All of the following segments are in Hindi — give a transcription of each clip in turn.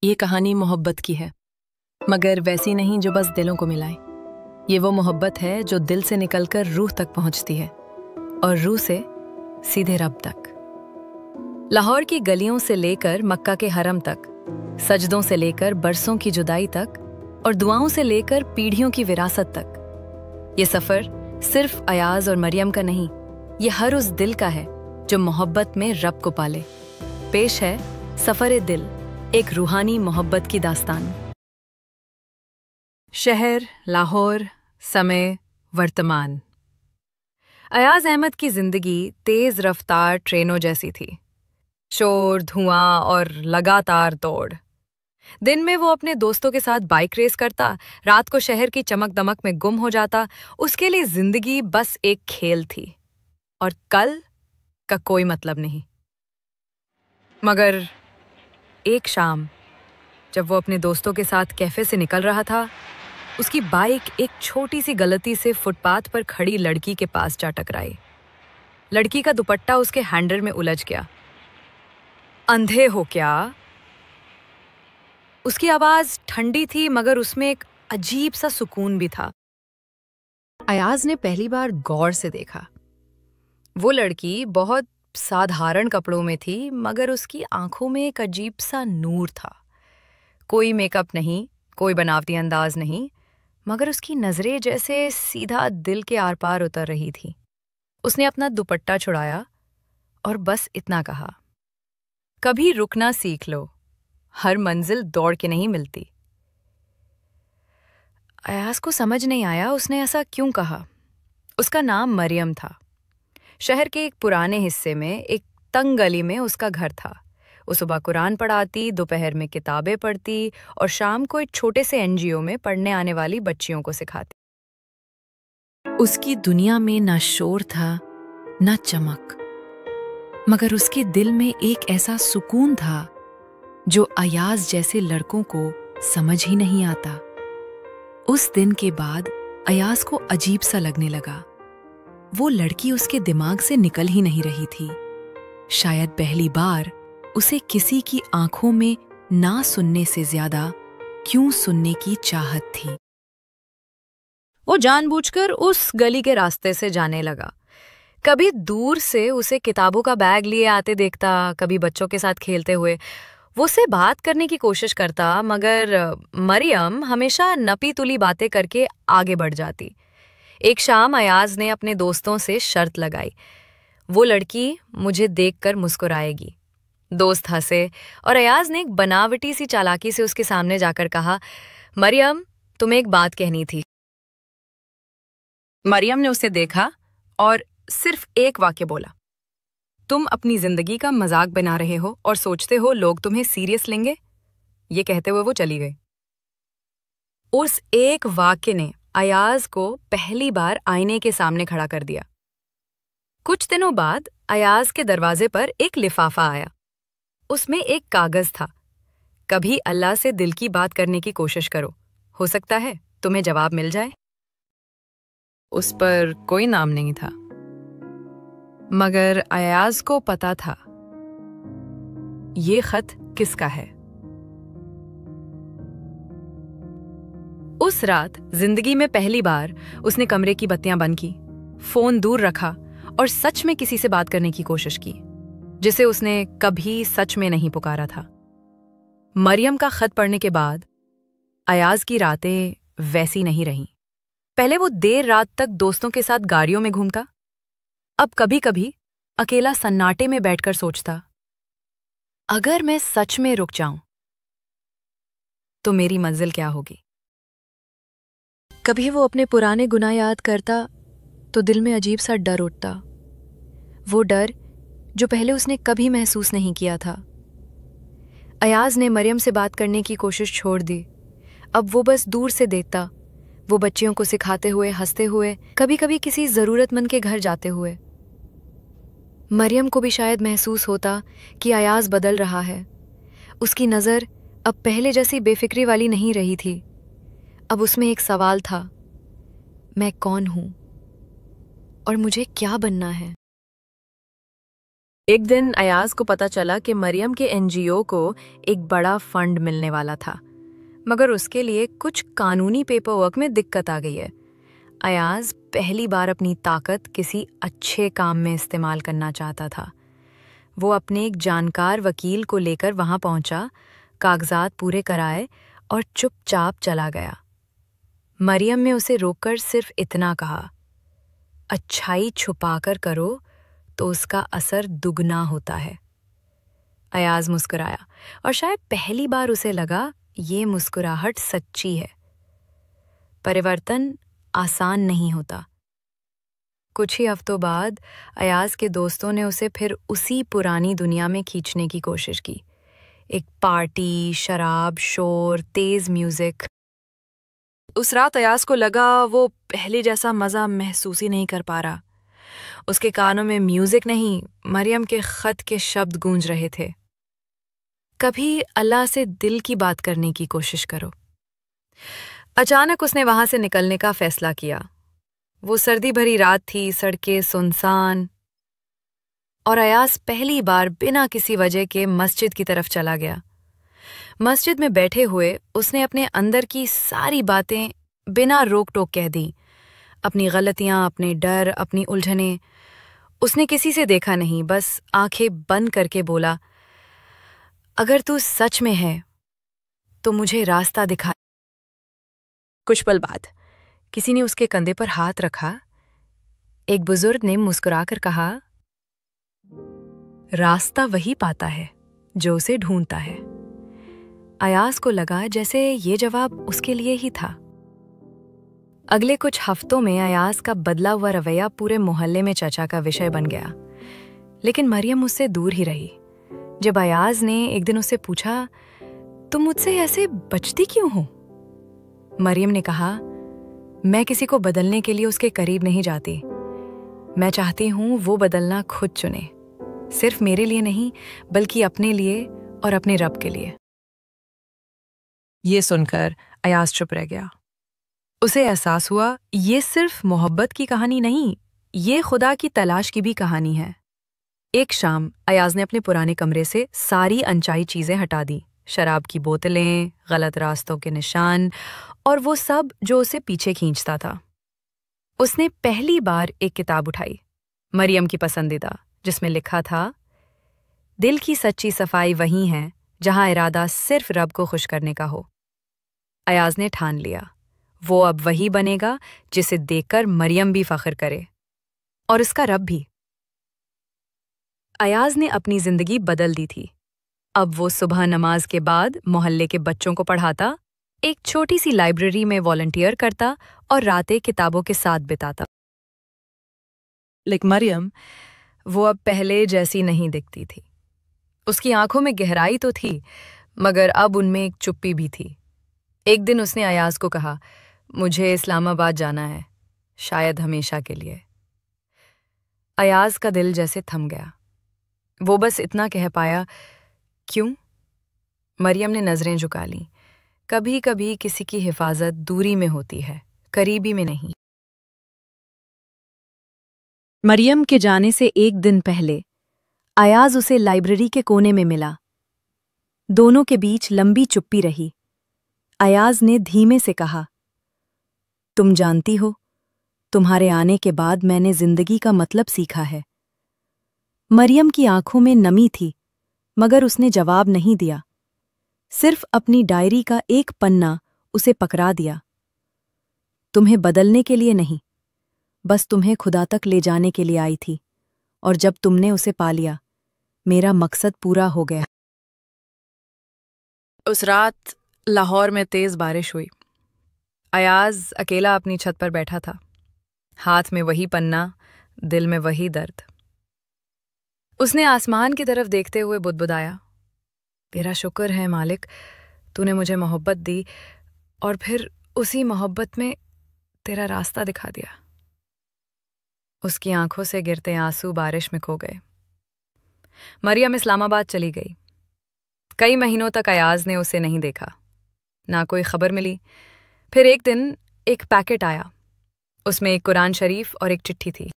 ये कहानी मोहब्बत की है, मगर वैसी नहीं जो बस दिलों को मिलाए। ये वो मोहब्बत है जो दिल से निकलकर रूह तक पहुंचती है और रूह से सीधे रब तक। लाहौर की गलियों से लेकर मक्का के हरम तक, सजदों से लेकर बरसों की जुदाई तक और दुआओं से लेकर पीढ़ियों की विरासत तक। ये सफर सिर्फ अयाज और मरियम का नहीं, ये हर उस दिल का है जो मोहब्बत में रब को पाले। पेश है सफर दिल, एक रूहानी मोहब्बत की दास्तान। शहर लाहौर, समय वर्तमान। अयाज अहमद की जिंदगी तेज रफ्तार ट्रेनों जैसी थी। शोर, धुआं और लगातार दौड़। दिन में वो अपने दोस्तों के साथ बाइक रेस करता, रात को शहर की चमक दमक में गुम हो जाता। उसके लिए जिंदगी बस एक खेल थी और कल का कोई मतलब नहीं। मगर एक शाम जब वो अपने दोस्तों के साथ कैफे से निकल रहा था, उसकी बाइक एक छोटी सी गलती से फुटपाथ पर खड़ी लड़की के पास जा टकराई। लड़की का दुपट्टा उसके हैंडल में उलझ गया। अंधे हो क्या? उसकी आवाज ठंडी थी मगर उसमें एक अजीब सा सुकून भी था। अयाज ने पहली बार गौर से देखा। वो लड़की बहुत साधारण कपड़ों में थी मगर उसकी आंखों में एक अजीब सा नूर था। कोई मेकअप नहीं, कोई बनावटी अंदाज नहीं, मगर उसकी नजरें जैसे सीधा दिल के आर पार उतर रही थी। उसने अपना दुपट्टा छुड़ाया और बस इतना कहा, कभी रुकना सीख लो, हर मंजिल दौड़ के नहीं मिलती। अयाज को समझ नहीं आया उसने ऐसा क्यों कहा। उसका नाम मरियम था। शहर के एक पुराने हिस्से में एक तंग गली में उसका घर था। वो सुबह कुरान पढ़ाती, दोपहर में किताबें पढ़ती और शाम को एक छोटे से एनजीओ में पढ़ने आने वाली बच्चियों को सिखाती। उसकी दुनिया में ना शोर था ना चमक, मगर उसके दिल में एक ऐसा सुकून था जो अयाज जैसे लड़कों को समझ ही नहीं आता। उस दिन के बाद अयाज को अजीब सा लगने लगा। वो लड़की उसके दिमाग से निकल ही नहीं रही थी। शायद पहली बार उसे किसी की आंखों में ना सुनने से ज्यादा क्यों सुनने की चाहत थी। वो जानबूझकर उस गली के रास्ते से जाने लगा। कभी दूर से उसे किताबों का बैग लिए आते देखता, कभी बच्चों के साथ खेलते हुए। वो उससे बात करने की कोशिश करता मगर मरियम हमेशा नपी तुली बातें करके आगे बढ़ जाती। एक शाम अयाज ने अपने दोस्तों से शर्त लगाई, वो लड़की मुझे देखकर मुस्कुराएगी। दोस्त हंसे और अयाज ने एक बनावटी सी चालाकी से उसके सामने जाकर कहा, मरियम, तुम्हें एक बात कहनी थी। मरियम ने उसे देखा और सिर्फ एक वाक्य बोला, तुम अपनी जिंदगी का मजाक बना रहे हो और सोचते हो लोग तुम्हें सीरियस लेंगे। ये कहते हुए वो चली गई। उस एक वाक्य ने अयाज को पहली बार आईने के सामने खड़ा कर दिया। कुछ दिनों बाद अयाज के दरवाजे पर एक लिफाफा आया। उसमें एक कागज था, कभी अल्लाह से दिल की बात करने की कोशिश करो, हो सकता है तुम्हें जवाब मिल जाए। उस पर कोई नाम नहीं था, मगर अयाज को पता था ये खत किसका है। उस रात जिंदगी में पहली बार उसने कमरे की बत्तियां बंद की, फोन दूर रखा और सच में किसी से बात करने की कोशिश की, जिसे उसने कभी सच में नहीं पुकारा था। मरियम का खत पढ़ने के बाद अयाज की रातें वैसी नहीं रहीं। पहले वो देर रात तक दोस्तों के साथ गाड़ियों में घूमता, अब कभी कभी अकेला सन्नाटे में बैठकर सोचता, अगर मैं सच में रुक जाऊं तो मेरी मंजिल क्या होगी। कभी वो अपने पुराने गुनाह याद करता तो दिल में अजीब सा डर उठता, वो डर जो पहले उसने कभी महसूस नहीं किया था। अयाज ने मरियम से बात करने की कोशिश छोड़ दी। अब वो बस दूर से देखता, वो बच्चियों को सिखाते हुए, हंसते हुए, कभी कभी किसी जरूरतमंद के घर जाते हुए। मरियम को भी शायद महसूस होता कि अयाज बदल रहा है। उसकी नजर अब पहले जैसी बेफिक्री वाली नहीं रही थी। अब उसमें एक सवाल था, मैं कौन हूं और मुझे क्या बनना है। एक दिन अयाज को पता चला कि मरियम के एनजीओ को एक बड़ा फंड मिलने वाला था, मगर उसके लिए कुछ कानूनी पेपर वर्क में दिक्कत आ गई है। अयाज पहली बार अपनी ताकत किसी अच्छे काम में इस्तेमाल करना चाहता था। वो अपने एक जानकार वकील को लेकर वहां पहुंचा, कागजात पूरे कराए और चुपचाप चला गया। मरियम ने उसे रोककर सिर्फ इतना कहा, अच्छाई छुपाकर करो तो उसका असर दुगना होता है। अयाज मुस्कुराया और शायद पहली बार उसे लगा ये मुस्कुराहट सच्ची है। परिवर्तन आसान नहीं होता। कुछ ही हफ्तों बाद अयाज के दोस्तों ने उसे फिर उसी पुरानी दुनिया में खींचने की कोशिश की। एक पार्टी, शराब, शोर, तेज म्यूजिक। उस रात अयाज को लगा वो पहले जैसा मजा महसूस ही नहीं कर पा रहा। उसके कानों में म्यूजिक नहीं, मरियम के खत के शब्द गूंज रहे थे। कभी अल्लाह से दिल की बात करने की कोशिश करो। अचानक उसने वहां से निकलने का फैसला किया। वो सर्दी भरी रात थी, सड़कें सुनसान, और अयाज पहली बार बिना किसी वजह के मस्जिद की तरफ चला गया। मस्जिद में बैठे हुए उसने अपने अंदर की सारी बातें बिना रोक टोक कह दी। अपनी गलतियां, अपने डर, अपनी उलझनें। उसने किसी से देखा नहीं, बस आंखें बंद करके बोला, अगर तू सच में है तो मुझे रास्ता दिखा। कुछ पल बाद किसी ने उसके कंधे पर हाथ रखा। एक बुजुर्ग ने मुस्कुराकर कहा, रास्ता वही पाता है जो उसे ढूंढता है। अयाज को लगा जैसे ये जवाब उसके लिए ही था। अगले कुछ हफ्तों में अयाज का बदला हुआ रवैया पूरे मोहल्ले में चर्चा का विषय बन गया, लेकिन मरियम उससे दूर ही रही। जब अयाज ने एक दिन उससे पूछा, तुम मुझसे ऐसे बचती क्यों हो? मरियम ने कहा, मैं किसी को बदलने के लिए उसके करीब नहीं जाती। मैं चाहती हूं वो बदलना खुद चुने, सिर्फ मेरे लिए नहीं बल्कि अपने लिए और अपने रब के लिए। ये सुनकर अयाज चुप रह गया। उसे एहसास हुआ ये सिर्फ मोहब्बत की कहानी नहीं, ये खुदा की तलाश की भी कहानी है। एक शाम अयाज ने अपने पुराने कमरे से सारी अनचाही चीजें हटा दी। शराब की बोतलें, गलत रास्तों के निशान और वो सब जो उसे पीछे खींचता था। उसने पहली बार एक किताब उठाई, मरियम की पसंदीदा, जिसमें लिखा था, दिल की सच्ची सफाई वही है जहां इरादा सिर्फ रब को खुश करने का हो। अयाज ने ठान लिया, वो अब वही बनेगा जिसे देखकर मरियम भी फख्र करे और उसका रब भी। अयाज ने अपनी जिंदगी बदल दी थी। अब वो सुबह नमाज के बाद मोहल्ले के बच्चों को पढ़ाता, एक छोटी सी लाइब्रेरी में वॉलंटियर करता और रातें किताबों के साथ बिताता। लेकिन मरियम वो अब पहले जैसी नहीं दिखती थी। उसकी आंखों में गहराई तो थी, मगर अब उनमें एक चुप्पी भी थी। एक दिन उसने अयाज को कहा, मुझे इस्लामाबाद जाना है, शायद हमेशा के लिए। अयाज का दिल जैसे थम गया। वो बस इतना कह पाया, क्यों? मरियम ने नजरें झुका लीं। कभी कभी किसी की हिफाजत दूरी में होती है, करीबी में नहीं। मरियम के जाने से एक दिन पहले अयाज उसे लाइब्रेरी के कोने में मिला। दोनों के बीच लंबी चुप्पी रही। अयाज ने धीमे से कहा, तुम जानती हो, तुम्हारे आने के बाद मैंने जिंदगी का मतलब सीखा है। मरियम की आंखों में नमी थी, मगर उसने जवाब नहीं दिया। सिर्फ अपनी डायरी का एक पन्ना उसे पकड़ा दिया। तुम्हें बदलने के लिए नहीं, बस तुम्हें खुदा तक ले जाने के लिए आई थी, और जब तुमने उसे पा लिया, मेरा मकसद पूरा हो गया। उस रात लाहौर में तेज बारिश हुई। अयाज अकेला अपनी छत पर बैठा था, हाथ में वही पन्ना, दिल में वही दर्द। उसने आसमान की तरफ देखते हुए बुदबुदाया, तेरा शुक्र है मालिक, तूने मुझे मोहब्बत दी और फिर उसी मोहब्बत में तेरा रास्ता दिखा दिया। उसकी आंखों से गिरते आंसू बारिश में खो गए। मरियम इस्लामाबाद चली गई। कई महीनों तक अयाज ने उसे नहीं देखा, ना कोई खबर मिली। फिर एक दिन एक पैकेट आया, उसमें एक कुरान शरीफ और एक चिट्ठी थी।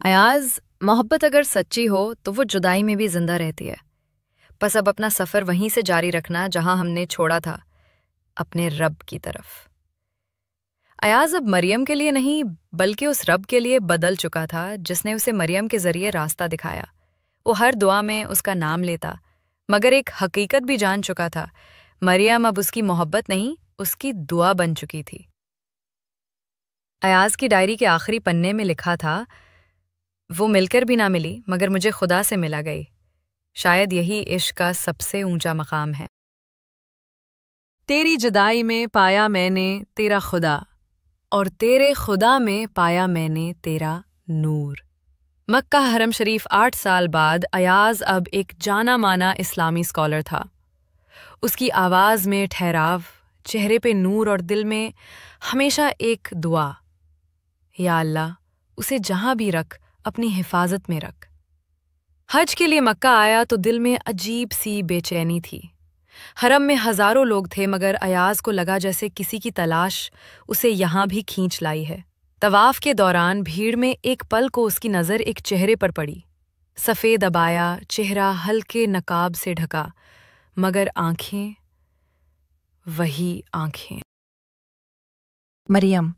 अयाज मोहब्बत अगर सच्ची हो तो वो जुदाई में भी जिंदा रहती है। बस अब अपना सफ़र वहीं से जारी रखना जहां हमने छोड़ा था, अपने रब की तरफ। अयाज अब मरियम के लिए नहीं बल्कि उस रब के लिए बदल चुका था जिसने उसे मरियम के जरिए रास्ता दिखाया। वो हर दुआ में उसका नाम लेता, मगर एक हकीकत भी जान चुका था, मरियम अब उसकी मोहब्बत नहीं, उसकी दुआ बन चुकी थी। अयाज की डायरी के आखिरी पन्ने में लिखा था, वो मिलकर भी ना मिली मगर मुझे खुदा से मिला गई। शायद यही इश्क का सबसे ऊंचा मकाम है। तेरी जुदाई में पाया मैंने तेरा खुदा, और तेरे खुदा में पाया मैंने तेरा नूर। मक्का हरम शरीफ 8 साल बाद अयाज अब एक जाना माना इस्लामी स्कॉलर था। उसकी आवाज़ में ठहराव, चेहरे पे नूर और दिल में हमेशा एक दुआ, या अल्लाह उसे जहां भी रख, अपनी हिफाजत में रख। हज के लिए मक्का आया तो दिल में अजीब सी बेचैनी थी। हरम में हजारों लोग थे मगर अयाज को लगा जैसे किसी की तलाश उसे यहां भी खींच लाई है। तवाफ के दौरान भीड़ में एक पल को उसकी नज़र एक चेहरे पर पड़ी। सफ़ेद अबाया, चेहरा हल्के नकाब से ढका, मगर आंखें वही आंखें। मरियम।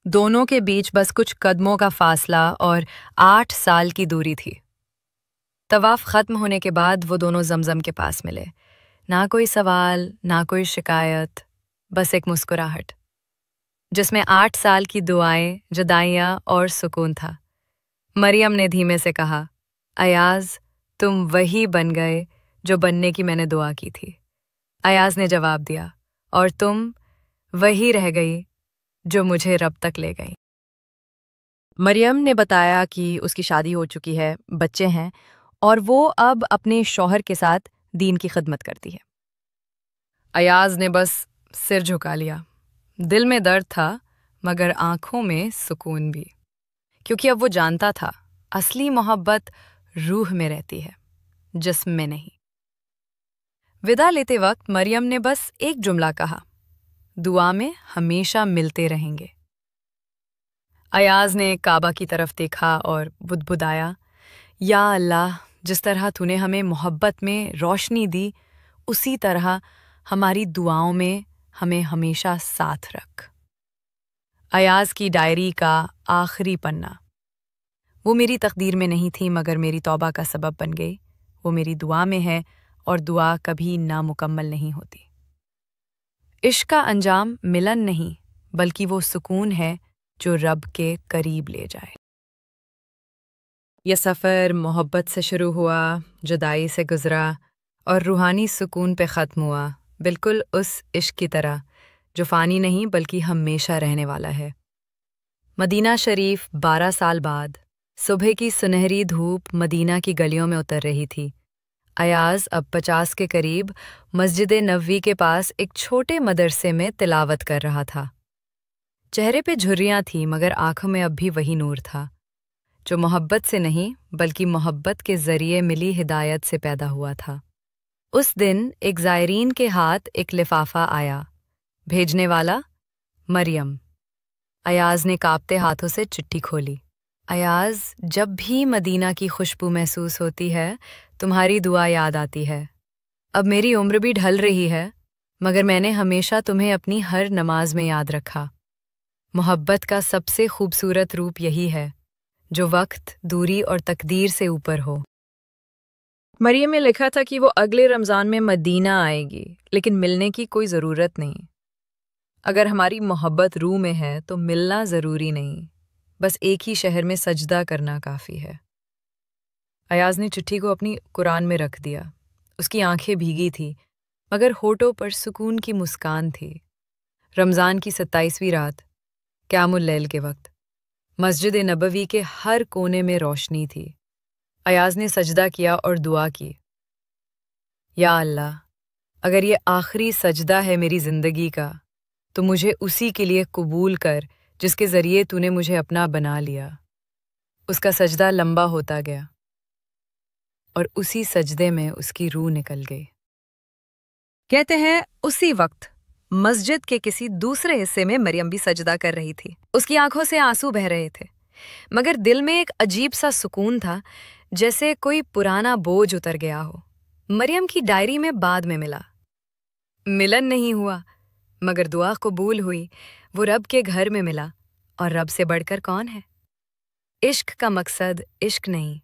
दोनों के बीच बस कुछ कदमों का फासला और 8 साल की दूरी थी। तवाफ खत्म होने के बाद वो दोनों जमजम के पास मिले। ना कोई सवाल, ना कोई शिकायत, बस एक मुस्कुराहट जिसमें 8 साल की दुआएं, जुदाइयां और सुकून था। मरियम ने धीमे से कहा, अयाज तुम वही बन गए जो बनने की मैंने दुआ की थी। अयाज ने जवाब दिया, और तुम वही रह गई जो मुझे रब तक ले गई। मरियम ने बताया कि उसकी शादी हो चुकी है, बच्चे हैं, और वो अब अपने शौहर के साथ दीन की खिदमत करती है। अयाज ने बस सिर झुका लिया। दिल में दर्द था मगर आंखों में सुकून भी, क्योंकि अब वो जानता था असली मोहब्बत रूह में रहती है, जिस्म में नहीं। विदा लेते वक्त मरियम ने बस एक जुमला कहा, दुआ में हमेशा मिलते रहेंगे। अयाज ने काबा की तरफ देखा और बुदबुदाया, या अल्लाह जिस तरह तूने हमें मोहब्बत में रोशनी दी, उसी तरह हमारी दुआओं में हमें हमेशा साथ रख। अयाज की डायरी का आखिरी पन्ना। वो मेरी तकदीर में नहीं थी मगर मेरी तौबा का सबब बन गई। वो मेरी दुआ में है और दुआ कभी नामुकम्मल नहीं होती। इश्क का अंजाम मिलन नहीं बल्कि वो सुकून है जो रब के करीब ले जाए। यह सफ़र मोहब्बत से शुरू हुआ, जुदाई से गुजरा और रूहानी सुकून पे ख़त्म हुआ, बिल्कुल उस इश्क की तरह जो फ़ानी नहीं बल्कि हमेशा रहने वाला है। मदीना शरीफ 12 साल बाद सुबह की सुनहरी धूप मदीना की गलियों में उतर रही थी। अयाज अब 50 के करीब मस्जिद नबवी के पास एक छोटे मदरसे में तिलावत कर रहा था। चेहरे पे झुर्रियाँ थीं मगर आंखों में अब भी वही नूर था जो मोहब्बत से नहीं बल्कि मोहब्बत के ज़रिए मिली हिदायत से पैदा हुआ था। उस दिन एक ज़ायरीन के हाथ एक लिफाफा आया। भेजने वाला मरियम। अयाज ने कांपते हाथों से चिट्ठी खोली। अयाज, जब भी मदीना की खुशबू महसूस होती है तुम्हारी दुआ याद आती है। अब मेरी उम्र भी ढल रही है मगर मैंने हमेशा तुम्हें अपनी हर नमाज में याद रखा। मोहब्बत का सबसे खूबसूरत रूप यही है जो वक्त, दूरी और तकदीर से ऊपर हो। मरियम में लिखा था कि वो अगले रमज़ान में मदीना आएगी, लेकिन मिलने की कोई ज़रूरत नहीं। अगर हमारी मोहब्बत रूह में है तो मिलना ज़रूरी नहीं, बस एक ही शहर में सजदा करना काफ़ी है। अयाज ने चिट्ठी को अपनी कुरान में रख दिया। उसकी आंखें भीगी थी मगर होठों पर सुकून की मुस्कान थी। रमज़ान की 27वीं रात, क़यामुल लैल के वक्त मस्जिद नबवी के हर कोने में रोशनी थी। अयाज ने सजदा किया और दुआ की, या अल्लाह, अगर ये आखिरी सजदा है मेरी ज़िंदगी का तो मुझे उसी के लिए कबूल कर जिसके ज़रिए तूने मुझे अपना बना लिया। उसका सजदा लंबा होता गया और उसी सजदे में उसकी रूह निकल गई। कहते हैं उसी वक्त मस्जिद के किसी दूसरे हिस्से में मरियम भी सजदा कर रही थी। उसकी आंखों से आंसू बह रहे थे। मगर दिल में एक अजीब सा सुकून था, जैसे कोई पुराना बोझ उतर गया हो। मरियम की डायरी में बाद में मिला। मिलन नहीं हुआ, मगर दुआ कबूल हुई। वो रब के घर में मिला, और रब से बढ़कर कौन है? इश्क का मकसद इश्क नहीं,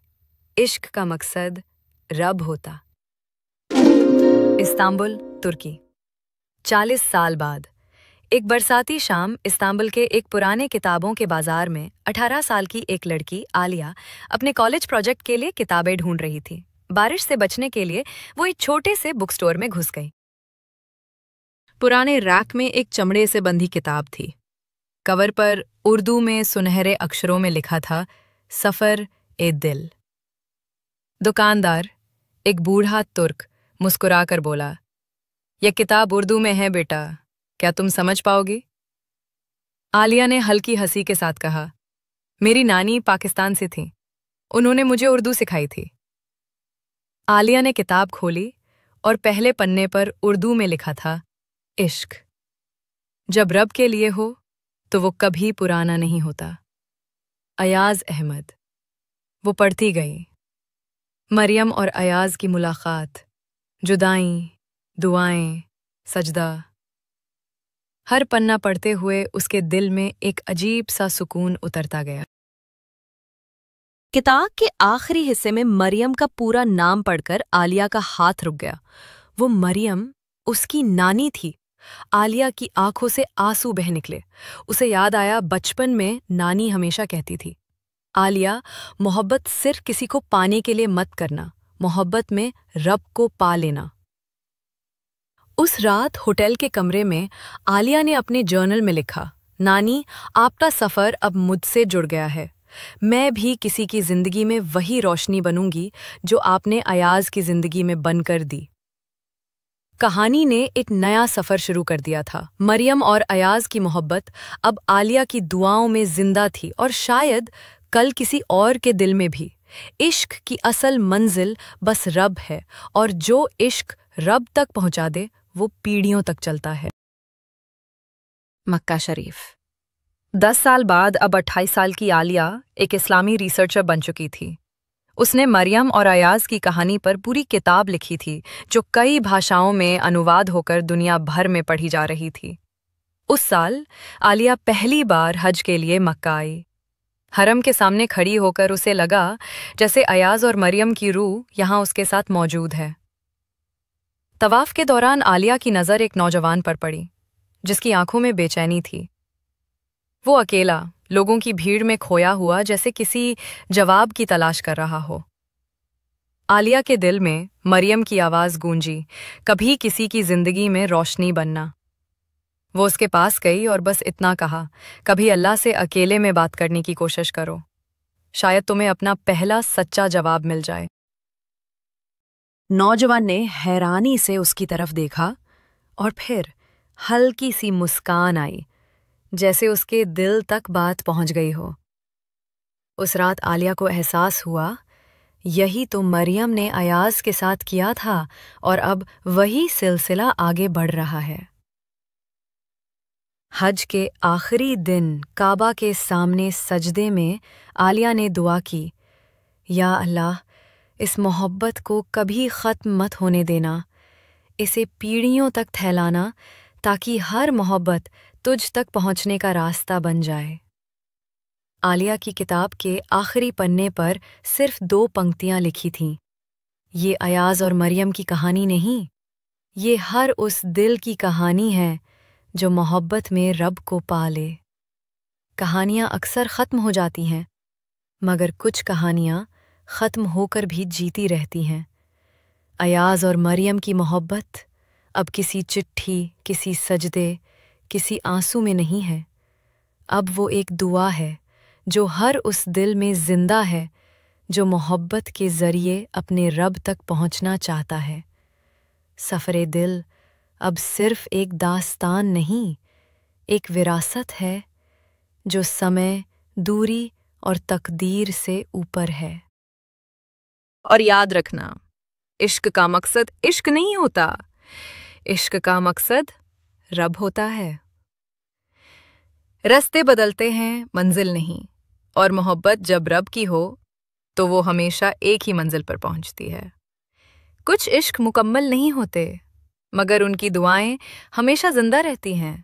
इश्क का मकसद रब होता। इस्तांबुल, तुर्की। 40 साल बाद एक बरसाती शाम इस्तांबुल के एक पुराने किताबों के बाजार में 18 साल की एक लड़की आलिया अपने कॉलेज प्रोजेक्ट के लिए किताबें ढूंढ रही थी। बारिश से बचने के लिए वो एक छोटे से बुक स्टोर में घुस गई। पुराने रैक में एक चमड़े से बंधी किताब थी। कवर पर उर्दू में सुनहरे अक्षरों में लिखा था, सफर ए दिल। दुकानदार, एक बूढ़ा तुर्क, मुस्कुराकर बोला, यह किताब उर्दू में है बेटा, क्या तुम समझ पाओगी? आलिया ने हल्की हंसी के साथ कहा, मेरी नानी पाकिस्तान से थी, उन्होंने मुझे उर्दू सिखाई थी। आलिया ने किताब खोली और पहले पन्ने पर उर्दू में लिखा था, इश्क जब रब के लिए हो तो वो कभी पुराना नहीं होता। अयाज अहमद। वो पढ़ती गई। मरियम और अयाज की मुलाकात, जुदाई, दुआएं, सजदा। हर पन्ना पढ़ते हुए उसके दिल में एक अजीब सा सुकून उतरता गया। किताब के आखिरी हिस्से में मरियम का पूरा नाम पढ़कर आलिया का हाथ रुक गया। वो मरियम उसकी नानी थी। आलिया की आंखों से आंसू बह निकले। उसे याद आया, बचपन में नानी हमेशा कहती थी, आलिया, मोहब्बत सिर्फ किसी को पाने के लिए मत करना, मोहब्बत में रब को पा लेना। उस रात होटल के कमरे में आलिया ने अपने जर्नल में लिखा, नानी, आपका सफ़र अब मुझसे जुड़ गया है। मैं भी किसी की जिंदगी में वही रोशनी बनूंगी जो आपने अयाज की जिंदगी में बनकर दी। कहानी ने एक नया सफ़र शुरू कर दिया था। मरियम और अयाज की मोहब्बत अब आलिया की दुआओं में जिंदा थी, और शायद कल किसी और के दिल में भी। इश्क की असल मंजिल बस रब है, और जो इश्क रब तक पहुंचा दे वो पीढ़ियों तक चलता है। मक्का शरीफ। 10 साल बाद अब 28 साल की आलिया एक इस्लामी रिसर्चर बन चुकी थी। उसने मरियम और अयाज की कहानी पर पूरी किताब लिखी थी, जो कई भाषाओं में अनुवाद होकर दुनिया भर में पढ़ी जा रही थी। उस साल आलिया पहली बार हज के लिए मक्का आई। हरम के सामने खड़ी होकर उसे लगा जैसे अयाज और मरियम की रूह यहाँ उसके साथ मौजूद है। तवाफ के दौरान आलिया की नज़र एक नौजवान पर पड़ी, जिसकी आंखों में बेचैनी थी। वो अकेला, लोगों की भीड़ में खोया हुआ, जैसे किसी जवाब की तलाश कर रहा हो। आलिया के दिल में मरियम की आवाज़ गूंजी, कभी किसी की जिंदगी में रोशनी बनना। वो उसके पास गई और बस इतना कहा, कभी अल्लाह से अकेले में बात करने की कोशिश करो, शायद तुम्हें अपना पहला सच्चा जवाब मिल जाए। नौजवान ने हैरानी से उसकी तरफ देखा, और फिर हल्की सी मुस्कान आई, जैसे उसके दिल तक बात पहुंच गई हो। उस रात आलिया को एहसास हुआ, यही तो मरियम ने अयाज के साथ किया था, और अब वही सिलसिला आगे बढ़ रहा है। हज के आखिरी दिन काबा के सामने सजदे में आलिया ने दुआ की, या अल्लाह, इस मोहब्बत को कभी ख़त्म मत होने देना, इसे पीढ़ियों तक फैलाना, ताकि हर मोहब्बत तुझ तक पहुंचने का रास्ता बन जाए। आलिया की किताब के आखिरी पन्ने पर सिर्फ 2 पंक्तियां लिखी थीं, ये अयाज और मरियम की कहानी नहीं, ये हर उस दिल की कहानी है जो मोहब्बत में रब को पा ले। कहानियां अक्सर ख़त्म हो जाती हैं, मगर कुछ कहानियां ख़त्म होकर भी जीती रहती हैं। अयाज और मरियम की मोहब्बत अब किसी चिट्ठी, किसी सजदे, किसी आंसू में नहीं है। अब वो एक दुआ है जो हर उस दिल में जिंदा है, जो मोहब्बत के ज़रिए अपने रब तक पहुंचना चाहता है। सफ़रे दिल अब सिर्फ एक दास्तान नहीं, एक विरासत है जो समय, दूरी और तकदीर से ऊपर है। और याद रखना, इश्क का मकसद इश्क नहीं होता, इश्क का मकसद रब होता है। रास्ते बदलते हैं, मंजिल नहीं, और मोहब्बत जब रब की हो तो वो हमेशा एक ही मंजिल पर पहुंचती है। कुछ इश्क मुकम्मल नहीं होते, मगर उनकी दुआएं हमेशा जिंदा रहती हैं।